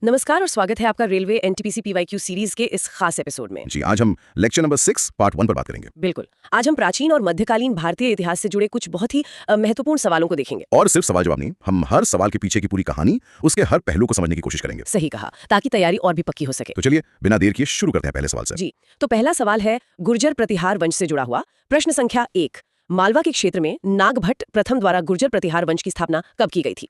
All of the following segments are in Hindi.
नमस्कार और स्वागत है आपका रेलवे एनटीपीसी पीवाईक्यू सीरीज के इस खास एपिसोड में। जी, आज हम लेक्चर नंबर 6 पार्ट 1 पर बात करेंगे। बिल्कुल। आज हम प्राचीन और मध्यकालीन भारतीय इतिहास से जुड़े कुछ बहुत ही महत्वपूर्ण सवालों को देखेंगे। और सिर्फ सवाल जवाब नहीं, हम हर सवाल के पीछे की पूरी कहानी, उसके हर पहलू को समझने की कोशिश करेंगे। सही कहा, ताकि तैयारी और भी पक्की हो सके। तो चलिए बिना देर किए शुरू करते हैं पहले सवाल से। जी, तो पहला सवाल है गुर्जर प्रतिहार वंश से जुड़ा हुआ। प्रश्न संख्या 1, मालवा के क्षेत्र में नागभट्ट प्रथम द्वारा गुर्जर प्रतिहार वंश की स्थापना कब की गई थी?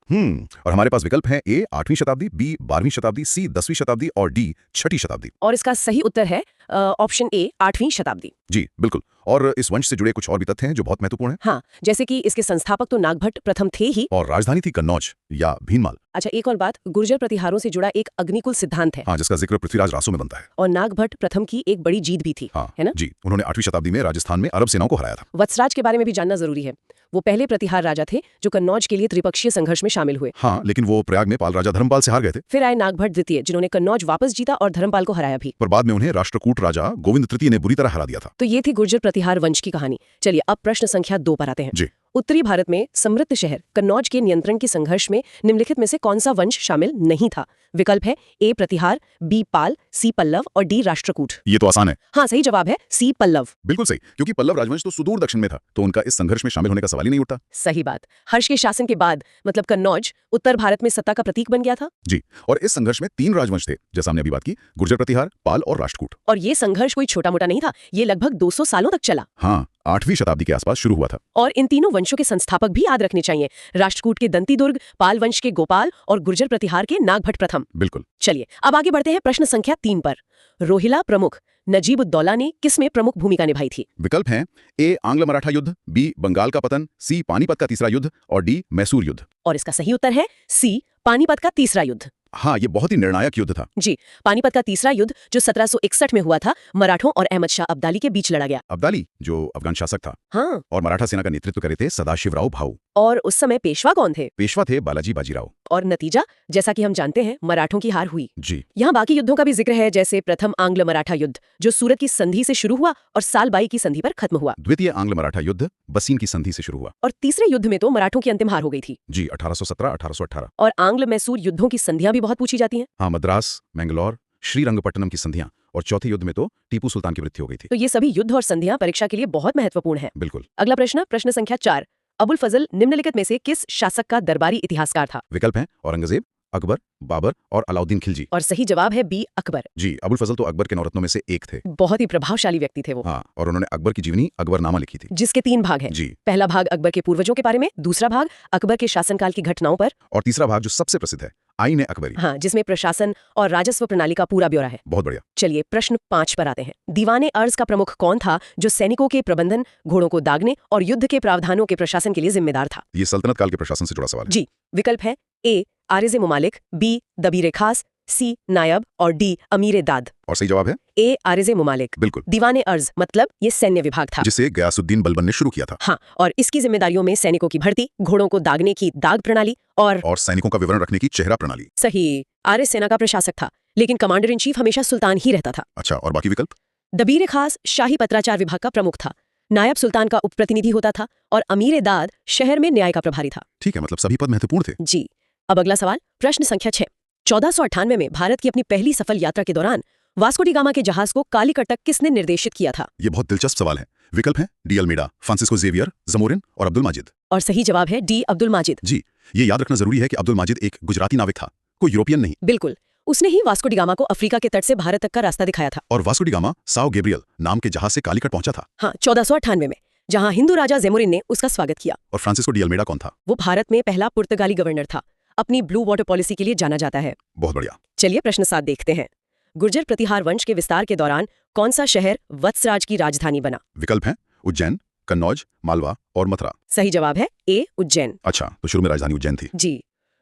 और हमारे पास विकल्प हैं ए 8वीं शताब्दी, बी 12वीं शताब्दी, सी 10वीं शताब्दी और डी 6ठी शताब्दी। और इसका सही उत्तर है ऑप्शन ए 8वीं शताब्दी। जी बिल्कुल। और इस वंश से जुड़े कुछ और भी तथ्य हैं जो बहुत महत्वपूर्ण हैं। हाँ, जैसे कि इसके संस्थापक तो नागभट्ट प्रथम थे ही, और राजधानी थी कन्नौज या भीनमाल। अच्छा, एक और बात, गुर्जर प्रतिहारों से जुड़ा एक अग्निकुल सिद्धांत है। हाँ, जिसका जिक्र पृथ्वीराज रासो में बनता है। और नागभट्ट प्रथम की एक बड़ी जीत भी थी, हाँ, है ना? जी, उन्होंने 8वीं शताब्दी में राजस्थान में अरब सेनाओं को हराया था। वत्सराज के बारे में भी जानना जरूरी है। वो पहले प्रतिहार राजा थे जो कन्नौज के लिए त्रिपक्षीय संघर्ष में शामिल हुए। हाँ, लेकिन वो प्रयाग में पाल राजा धर्मपाल से हार गए थे। फिर आए नागभट्ट द्वितीय, जिन्होंने कन्नौज वापस जीता और धर्मपाल को हराया भी। पर बाद में उन्हें राष्ट्रकूट राजा गोविंद तृतीय ने बुरी तरह हरा दिया था। तो ये थी गुर्जर प्रतिहार वंश की कहानी। चलिए अब प्रश्न संख्या 2 पर आते हैं। जी। उत्तरी भारत में समृद्ध शहर कन्नौज के नियंत्रण के संघर्ष में निम्नलिखित में से कौन सा वंश शामिल नहीं था? विकल्प है ए प्रतिहार, बी पाल, सी पल्लव और डी राष्ट्रकूट। ये तो आसान है। हाँ, सही जवाब है सी पल्लव। बिल्कुल सही, क्योंकि पल्लव राजवंश तो सुदूर दक्षिण में था, तो उनका इस संघर्ष में शामिल होने का सवाल ही नहीं उठता। सही बात। हर्ष के शासन के बाद मतलब कन्नौज उत्तर भारत में सत्ता का प्रतीक बन गया था। जी, और इस संघर्ष में 3 राजवंश थे, जैसा हमने अभी बात की, गुर्जर प्रतिहार, पाल और राष्ट्रकूट। और ये संघर्ष कोई छोटा मोटा नहीं था, ये लगभग 200 सालों तक चला। हाँ, 8वीं शताब्दी के आसपास शुरू हुआ था। और इन तीनों वंशों के संस्थापक भी याद रखने चाहिए, राष्ट्रकूट के दंती दुर्ग, पाल वंश के गोपाल और गुर्जर प्रतिहार के नागभट्ट प्रथम। बिल्कुल। चलिए अब आगे बढ़ते हैं प्रश्न संख्या 3 पर। रोहिला प्रमुख नजीब-उद-दौला ने किसमें प्रमुख भूमिका निभाई थी? विकल्प हैं ए आंग्ल मराठा युद्ध, बी बंगाल का पतन, सी पानीपत का तीसरा युद्ध और डी मैसूर युद्ध। और इसका सही उत्तर है सी पानीपत का तीसरा युद्ध। हाँ, ये बहुत ही निर्णायक युद्ध था। जी, पानीपत का तीसरा युद्ध जो 1761 में हुआ था, मराठों और अहमद शाह अब्दाली के बीच लड़ा गया। अब्दाली जो अफगान शासक था। हाँ। और मराठा सेना का नेतृत्व करे थे सदाशिवराव भाऊ। और उस समय पेशवा कौन थे? पेशवा थे बालाजी बाजीराव। और नतीजा जैसा कि हम जानते हैं, मराठों की हार हुई। जी। यहाँ बाकी युद्धों का भी जिक्र है, जैसे प्रथम आंग्ल मराठा युद्ध जो सूरत की संधि से शुरू हुआ और साल बाई की संधि पर खत्म हुआ। द्वितीय आंग्ल मराठा युद्ध बसीन की संधि से शुरू हुआ। और तीसरे युद्ध में तो मराठों की अंतिम हार हो गई थी। जी, 1817-1818। और आंग्ल मैसूर युद्धों की संधियां भी बहुत पूछी जाती हैं। हाँ, मद्रास, मैंगलोर, श्रीरंगपट्टनम की संधियां। और चौथे युद्ध में तो टीपू सुल्तान की मृत्यु हो गई थी। तो ये सभी युद्ध और संधियां परीक्षा के लिए बहुत महत्वपूर्ण है। बिल्कुल। अगला प्रश्न, प्रश्न संख्या 4। अबुल फजल निम्नलिखित में से किस शासक का दरबारी इतिहासकार था? विकल्प हैं औरंगजेब, अकबर, बाबर और अलाउद्दीन खिलजी। और सही जवाब है बी अकबर। जी, अबुल फजल तो अकबर के नौरत्नों में से एक थे। बहुत ही प्रभावशाली व्यक्ति थे वो। हाँ, और उन्होंने अकबर की जीवनी अकबरनामा लिखी थी, जिसके 3 भाग हैं। जी। पहला भाग अकबर के पूर्वजों के बारे में, दूसरा भाग अकबर के शासनकाल की घटनाओं पर, और तीसरा भाग जो सबसे प्रसिद्ध है, आईन अकबरी। हाँ, जिसमें प्रशासन और राजस्व प्रणाली का पूरा ब्यौरा है। बहुत बढ़िया। चलिए प्रश्न 5 पर आते हैं। दीवाने अर्ज का प्रमुख कौन था जो सैनिकों के प्रबंधन, घोड़ों को दागने और युद्ध के प्रावधानों के प्रशासन के लिए जिम्मेदार था? ये सल्तनत काल के प्रशासन से जुड़ा सवाल है। जी, विकल्प है ए आरिज़े मुमालिक, बी दबीर खास, सी नायब और डी अमीर दाद। और सही जवाब है ए आरिज़े मुमालिक। बिल्कुल। दीवाने अर्ज मतलब ये सैन्य विभाग था, जिसे गयासुद्दीन बलबन ने शुरू किया था। हाँ, और इसकी जिम्मेदारियों में सैनिकों की भर्ती, घोड़ों को दागने की दाग प्रणाली और सैनिकों का विवरण रखने की चेहरा प्रणाली। सही। आर्य सेना का प्रशासक था, लेकिन कमांडर इन चीफ हमेशा सुल्तान ही रहता था। अच्छा, और बाकी विकल्प? दबीर खास शाही पत्राचार विभाग का प्रमुख था, नायब सुल्तान का उपप्रतिनिधि होता था और अमीर दाद शहर में न्याय का प्रभारी था। ठीक है, मतलब सभी पद महत्वपूर्ण थे। जी। अब अगला सवाल, प्रश्न संख्या 6। 1498 में भारत की अपनी पहली सफल यात्रा के दौरान वास्को डी गामा के जहाज को कालीकट तक किसने निर्देशित किया था? ये बहुत दिलचस्प सवाल है। विकल्प हैं de Almeida, Francisco Xavier, Zamorin और अब्दुल माजिद। और सही जवाब है डी अब्दुल माजिद। जी, ये याद रखना जरूरी है कि अब्दुल माजिद एक गुजराती नाविक था, कोई यूरोपियन नहीं। बिल्कुल, उसने ही वास्को डी गामा को अफ्रीका के तट से भारत तक का रास्ता दिखाया था। और Vasco D gamma Sao Gabriel नाम के जहाज से कालीकट पहुंचा था। हाँ, 1498 में, जहाँ हिंदू राजा जेमुरिन ने उसका स्वागत किया। और फ्रांसिस्को डी अल्मेडा कौन था? वो भारत में पहला पुर्तगाली गवर्नर था, अपनी ब्लू वाटर पॉलिसी के लिए जाना जाता है। बहुत बढ़िया। चलिए प्रश्न 7 देखते हैं। गुर्जर प्रतिहार वंश के विस्तार के दौरान कौन सा शहर वत्सराज की राजधानी बना? विकल्प हैं उज्जैन, कन्नौज, मालवा और मथुरा। सही जवाब है ए उज्जैन। अच्छा, तो शुरू में राजधानी उज्जैन थी। जी,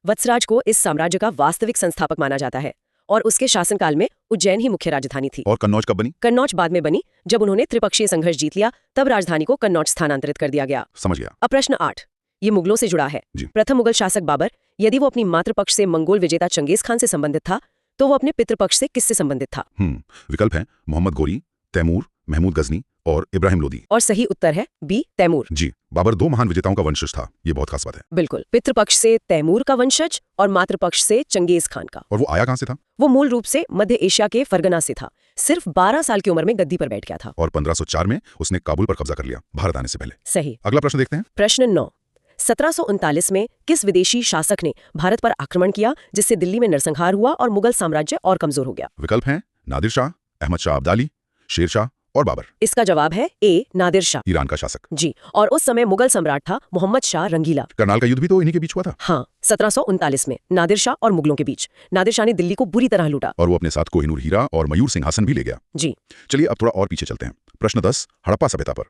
वत्सराज को इस साम्राज्य का वास्तविक संस्थापक माना जाता है और उसके शासनकाल में उज्जैन ही मुख्य राजधानी थी। और कन्नौज कब बनी? कन्नौज बाद में बनी, जब उन्होंने त्रिपक्षीय संघर्ष जीत लिया, तब राजधानी को कन्नौज स्थानांतरित कर दिया गया। समझ गया। अब प्रश्न 8, ये मुगलों से जुड़ा है। जी। प्रथम मुगल शासक बाबर, यदि वो अपनी मातृपक्ष से मंगोल विजेता चंगेज खान से संबंधित था, तो वो अपने पितृपक्ष से किससे संबंधित था? विकल्प हैं मोहम्मद गोरी, तैमूर, महमूद गजनी और इब्राहिम लोदी। और सही उत्तर है बी तैमूर। जी, बाबर 2 महान विजेताओं का वंशज था, ये बहुत खास बात है। बिल्कुल, पितृपक्ष से तैमूर का वंशज और मातृपक्ष से चंगेज खान का। और वो आया कहाँ से था? वो मूल रूप से मध्य एशिया के फरगना से था। सिर्फ 12 साल की उम्र में गद्दी पर बैठ गया था। और 1504 में उसने काबुल पर कब्जा कर लिया, भारत आने से पहले। सही। अगला प्रश्न देखते हैं। प्रश्न 9। 1739 में किस विदेशी शासक ने भारत पर आक्रमण किया जिससे दिल्ली में नरसंहार हुआ और मुगल साम्राज्य और कमजोर हो गया? विकल्प हैं नादिर शाह, अहमद शाह अब्दाली, शेर शाह और बाबर। इसका जवाब है ए नादिर शाह। ईरान का शासक। जी, और उस समय मुगल सम्राट था मोहम्मद शाह रंगीला। करनाल का युद्ध भी तो इन्हीं के बीच हुआ था। हाँ, 1739 में नादिर शाह और मुगलों के बीच। नादिर शाह ने दिल्ली को बुरी तरह लूटा और वो अपने साथ कोहिनूर हीरा और मयूर सिंहासन भी ले गया। जी। चलिए अब थोड़ा और पीछे चलते हैं। प्रश्न 10, हड़प्पा सभ्यता पर।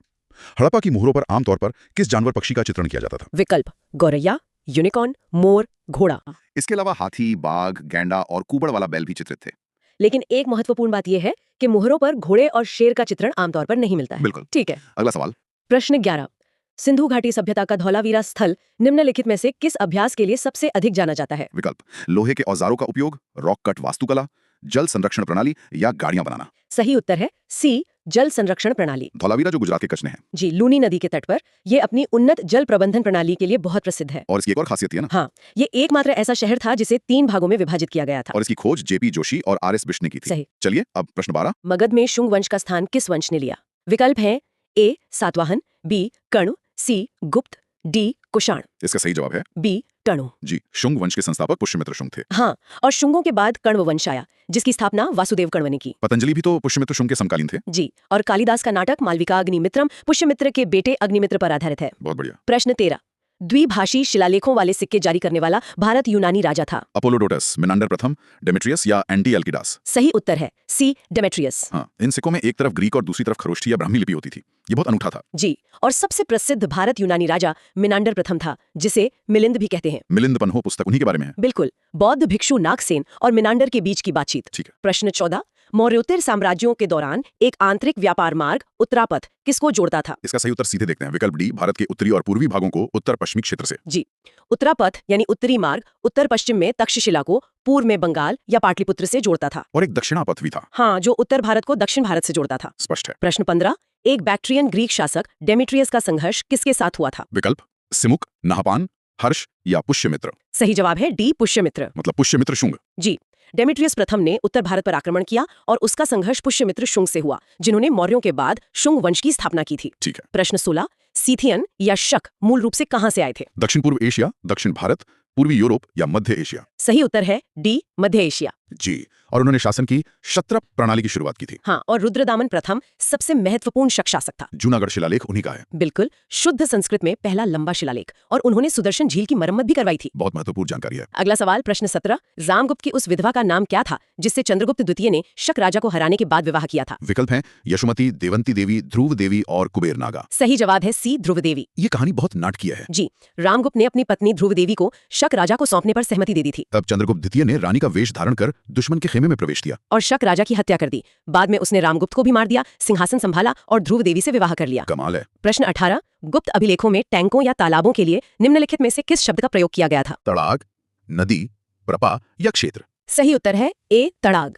हड़प्पा की मोहरों पर आमतौर पर किस जानवर पक्षी का चित्रण किया जाता था? विकल्प गौरैया, यूनिकॉर्न, मोर, घोड़ा। इसके अलावा हाथी, बाघ, गैंडा और कुबड़ वाला बैल भी चित्रित थे। लेकिन एक महत्वपूर्ण बात यह है कि मोहरों पर घोड़े और शेर का चित्रण आमतौर पर नहीं मिलता है। बिल्कुल। ठीक है। अगला सवाल। प्रश्न 11। सिंधु घाटी सभ्यता का धौलावीरा स्थल निम्नलिखित में से किस अभ्यास के लिए सबसे अधिक जाना जाता है? विकल्प लोहे के औजारों का उपयोग, रॉक कट वास्तुकला, जल संरक्षण प्रणाली या गाड़ियां बनाना। सही उत्तर है सी जल संरक्षण प्रणाली। धौलावीरा जो गुजरात के कच्छ में है। जी, लूनी नदी के तट पर ये अपनी उन्नत जल प्रबंधन प्रणाली के लिए बहुत प्रसिद्ध है। और इसकी एक और खासियत है ना। हाँ, ये एकमात्र ऐसा शहर था जिसे 3 भागों में विभाजित किया गया था। और इसकी खोज जेपी जोशी और आरएस बिष्ट ने की थी। सही। चलिए अब प्रश्न 12। मगध में शुंग वंश का स्थान किस वंश ने लिया? विकल्प है ए सातवाहन, बी कण्व, सी गुप्त, डी कुषाण। इसका सही जवाब है बी कण्व। जी, शुंग वंश के संस्थापक पुष्यमित्र शुंग थे। हाँ, और शुंगों के बाद कण्व वंश आया जिसकी स्थापना वासुदेव कण्व ने की। पतंजलि भी तो पुष्यमित्र शुंग के समकालीन थे। जी, और कालिदास का नाटक मालविका अग्निमित्रम पुष्यमित्र के बेटे अग्निमित्र पर आधारित है। बहुत बढ़िया। प्रश्न 13। द्विभाषी शिलालेखों वाले सिक्के जारी करने वाला भारत यूनानी राजा था? अपोलोडोटस, मिनांडर प्रथम, डेमेट्रियस या एंटीएल्किडास। सही उत्तर है सी डेमेट्रियस। हाँ, इन सिक्कों में एक तरफ ग्रीक और दूसरी तरफ खरोष्ठी या ब्राह्मी लिपि होती थी। ये बहुत अनूठा था। जी, और सबसे प्रसिद्ध भारत यूनानी राजा मिनांडर प्रथम था जिसे मिलिंद भी कहते हैं। मिलिंद पन्हो पुस्तक उन्हीं के बारे में है। बिल्कुल, बौद्ध भिक्षु नागसेन और मिनांडर के बीच की बातचीत। ठीक है। प्रश्न 14। मौर्योत्तर साम्राज्यों के दौरान एक आंतरिक व्यापार मार्ग उत्तरापथ किसको जोड़ता था? इसका सही उत्तर सीधे देखते हैं। विकल्प डी, भारत के उत्तरी और पूर्वी भागों को उत्तर पश्चिमी क्षेत्र से। जी, उत्तरापथ यानी उत्तरी मार्ग उत्तर पश्चिम में तक्षशिला को, पूर्व में बंगाल या पाटलिपुत्र से जोड़ता था। और एक दक्षिणापथ भी था। हाँ, जो उत्तर भारत को दक्षिण भारत से जोड़ता था। स्पष्ट है। प्रश्न 15। एक बैक्ट्रियन ग्रीक शासक डेमेट्रियस का संघर्ष किसके साथ हुआ था? विकल्प सिमुक, नहपान, हर्ष या पुष्यमित्र। सही जवाब है डी पुष्यमित्र। मतलब पुष्यमित्र शुंग। जी, डेमेट्रियस प्रथम ने उत्तर भारत पर आक्रमण किया और उसका संघर्ष पुष्यमित्र शुंग से हुआ जिन्होंने मौर्यों के बाद शुंग वंश की स्थापना की थी। ठीक है। प्रश्न 16। सीथियन या शक मूल रूप से कहां से आए थे? दक्षिण पूर्व एशिया, दक्षिण भारत, पूर्वी यूरोप या मध्य एशिया। सही उत्तर है डी मध्य एशिया। जी, और उन्होंने शासन की क्षत्रप प्रणाली की शुरुआत की थी। हाँ, और रुद्रदामन प्रथम सबसे महत्वपूर्ण शक शासक था। जूनागढ़ शिलालेख उन्हीं का है। बिल्कुल, शुद्ध संस्कृत में पहला लंबा शिलालेख, और उन्होंने सुदर्शन झील की मरम्मत भी करवाई थी। बहुत महत्वपूर्ण जानकारी है। अगला सवाल प्रश्न 17। रामगुप्त की उस विधवा का नाम क्या था जिससे चंद्रगुप्त द्वितीय ने शक राजा को हराने के बाद विवाह किया था? विकल्प हैं यशोमती, देवंती देवी, ध्रुव देवी और कुबेर नागा। सही जवाब है सी ध्रुव देवी। ये कहानी बहुत नाटकीय है। जी, रामगुप्त ने अपनी पत्नी ध्रुव देवी को शक राजा को सौंपने पर सहमति दे दी थी। तब चंद्रगुप्त द्वितीय ने रानी का वेश धारण कर दुश्मन के खेमे में प्रवेश किया और शक राजा की हत्या कर दी। बाद में उसने रामगुप्त को भी मार दिया, सिंहासन संभाला और ध्रुव देवी से विवाह कर लिया। कमाल है। प्रश्न 18। गुप्त अभिलेखों में टैंकों या तालाबों के लिए निम्नलिखित में से किस शब्द का प्रयोग किया गया था? तड़ाग, नदी, प्रपा या क्षेत्र। सही उत्तर है ए तड़ाग।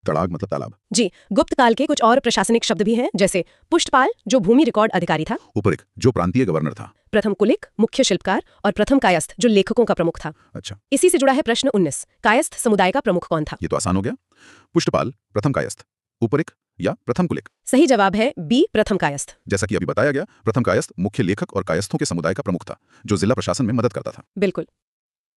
तड़ाग मतलब तालाब। जी, गुप्त काल के कुछ और प्रशासनिक शब्द भी हैं जैसे पुष्टपाल जो भूमि रिकॉर्ड अधिकारी था, उपरिक जो प्रांतीय गवर्नर था, प्रथम कुलिक मुख्य शिल्पकार और प्रथम कायस्थ जो लेखकों का प्रमुख था। अच्छा, इसी से जुड़ा है प्रश्न 19। कायस्थ समुदाय का प्रमुख कौन था? ये तो आसान हो गया। पुष्टपाल, प्रथम कायस्थ, उपरिक या प्रथम कुलिक। सही जवाब है बी प्रथम कायस्थ। जैसा कि अभी बताया गया, प्रथम कायस्थ मुख्य लेखक और कायस्थों के समुदाय का प्रमुख था जो जिला प्रशासन में मदद करता था। बिल्कुल।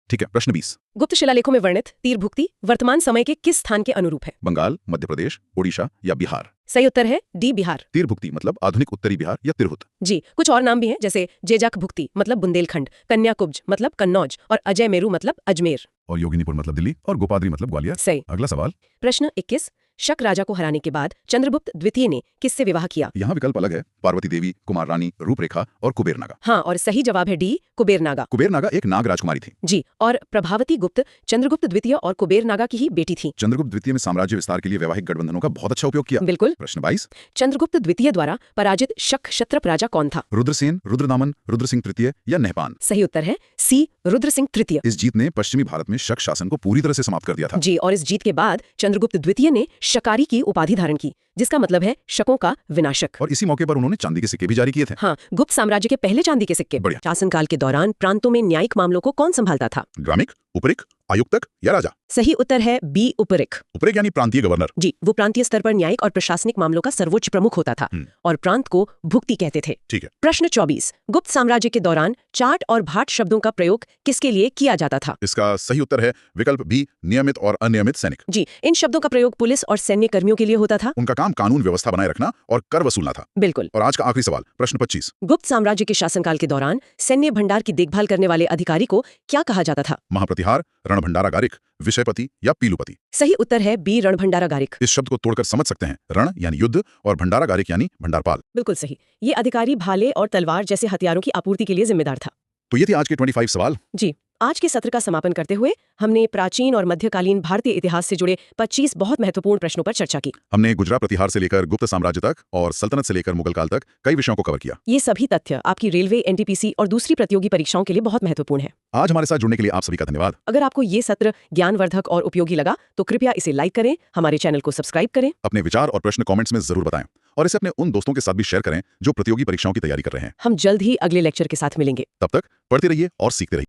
ठीक है, प्रश्न 20। गुप्त शिलालेखों में वर्णित तीर भुक्ति वर्तमान समय के किस स्थान के अनुरूप है? बंगाल, मध्य प्रदेश, ओडिशा या बिहार। सही उत्तर है डी बिहार। तीर भुक्ति मतलब आधुनिक उत्तरी बिहार या तिरहुत। जी, कुछ और नाम भी हैं जैसे जेजाक भुक्ति मतलब बुंदेलखंड, कन्याकुब्ज मतलब कन्नौज और अजय मेरू मतलब अजमेर। और योगिनीपुर मतलब दिल्ली और गोपाद्री मतलब ग्वालियर। सही। अगला सवाल। प्रश्न 21। शक राजा को हराने के बाद चंद्रगुप्त द्वितीय ने किससे विवाह किया? यहाँ विकल्प अलग है। पार्वती देवी, कुमार रानी, रूपरेखा और कुबेर नागा। हाँ, और सही जवाब है डी कुबेर नागा। कुबेर नागा एक नाग राजकुमारी थी। जी, और प्रभावती गुप्त चंद्रगुप्त द्वितीय और कुबेर नागा की ही बेटी थी। चंद्रगुप्त द्वितीय में साम्राज्य विस्तार के लिए वैवाहिक गठबंधनों का बहुत अच्छा उपयोग किया। बिल्कुल। प्रश्न 22। चंद्रगुप्त द्वितीय द्वारा पराजित शक क्षत्रप राजा कौन था? रुद्रसेन, रुद्रदामन, रुद्रसिंह तृतीय या नहपान। सही उत्तर है सी रुद्रसिंह तृतीय। इस जीत ने पश्चिमी भारत में शक शासन को पूरी तरह से समाप्त कर दिया था। जी, और इस जीत के बाद चंद्रगुप्त द्वितीय ने शकारी की उपाधि धारण की, जिसका मतलब है शकों का विनाशक। और इसी मौके पर उन्होंने चांदी के सिक्के भी जारी किए थे। हाँ, गुप्त साम्राज्य के पहले चांदी के सिक्के। बढ़िया। शासनकाल के दौरान प्रांतों में न्यायिक मामलों को कौन संभालता था? ग्रामिक, उपरिक, आयुक्तक या राजा? सही उत्तर है बी, उपरिक। उपरिक यानी प्रांतीय गवर्नर। जी, वो प्रांतीय स्तर पर न्यायिक और प्रशासनिक मामलों का सर्वोच्च प्रमुख होता था और प्रांत को भुक्ति कहते थे। ठीक है। प्रश्न 24। गुप्त साम्राज्य के दौरान चाट और भाट शब्दों का प्रयोग किसके लिए किया जाता था? इसका सही उत्तर है विकल्प बी, नियमित और अनियमित सैनिक। जी, इन शब्दों का प्रयोग पुलिस और सैन्य कर्मियों के लिए होता था। उनका काम कानून व्यवस्था बनाए रखना और कर वसूलना था। बिल्कुल। और आज का आखिरी सवाल, प्रश्न 25। गुप्त साम्राज्य के शासनकाल के दौरान सैन्य भंडार की देखभाल करने वाले अधिकारी को क्या कहा जाता था? महाप्रतिहार, रणभंडारागारिक, विषयपति या पीलुपति? सही उत्तर है बी, रणभंडारागारिक। इस शब्द को तोड़कर समझ सकते हैं रण यानी युद्ध और भंडारागारिक यानी भंडारपाल। बिल्कुल सही। ये अधिकारी भाले और तलवार जैसे हथियारों की आपूर्ति के लिए जिम्मेदार था। तो ये थे आज के 25 सवाल। जी, आज के सत्र का समापन करते हुए हमने प्राचीन और मध्यकालीन भारतीय इतिहास से जुड़े 25 बहुत महत्वपूर्ण प्रश्नों पर चर्चा की। हमने गुजरात प्रतिहार से लेकर गुप्त साम्राज्य तक और सल्तनत से लेकर मुगल काल तक कई विषयों को कवर किया। ये सभी तथ्य आपकी रेलवे, एनटीपीसी और दूसरी प्रतियोगी परीक्षाओं के लिए बहुत महत्वपूर्ण है। आज हमारे साथ जुड़ने के लिए आप सभी का धन्यवाद। अगर आपको ये सत्र ज्ञानवर्धक और उपयोगी लगा तो कृपया इसे लाइक करें, हमारे चैनल को सब्सक्राइब करें। अपने विचार और प्रश्न कमेंट्स में जरूर बताएं और इसे अपने उन दोस्तों के साथ भी शेयर करें जो प्रतियोगी परीक्षाओं की तैयारी कर रहे हैं। हम जल्द ही अगले लेक्चर के साथ मिलेंगे। तब तक पढ़ते रहिए और सीखते रहिए।